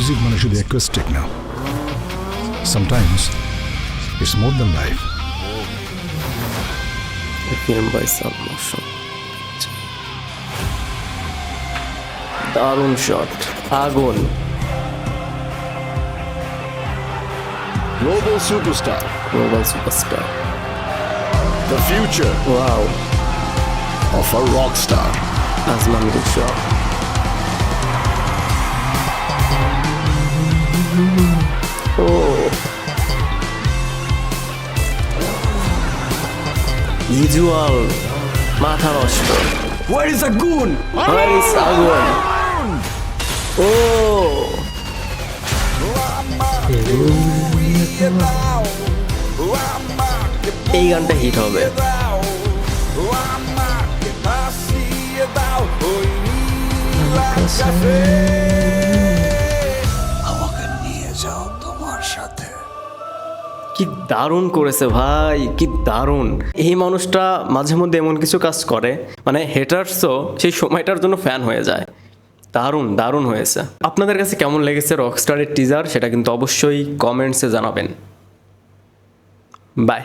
Music মানে শুধু acoustic না, sometimes it's more than life. Film by Salman Shah. দারুণ শট, আগুন। Global superstar, global superstar. the future wow, of a rock star. Ajman Gulshan. ও visual, মাথা নষ্ট। Where is the goon? Where is আগুন? ও এই গানটা হিট হবে। আমাকে নিয়ে যাও তোমার সাথে। কি দারুণ করেছে ভাই, কি দারুণ। এই মানুষটা মাঝে মধ্যে এমন কিছু কাজ করে, মানে হেটার্সও সেই সময়টার জন্য ফ্যান হয়ে যায়। দারুণ দারুণ হয়েছে। আপনাদের কাছে কেমন লেগেছে রকস্টারের টিজার, সেটা কিন্তু অবশ্যই কমেন্টসে জানাবেন। বাই।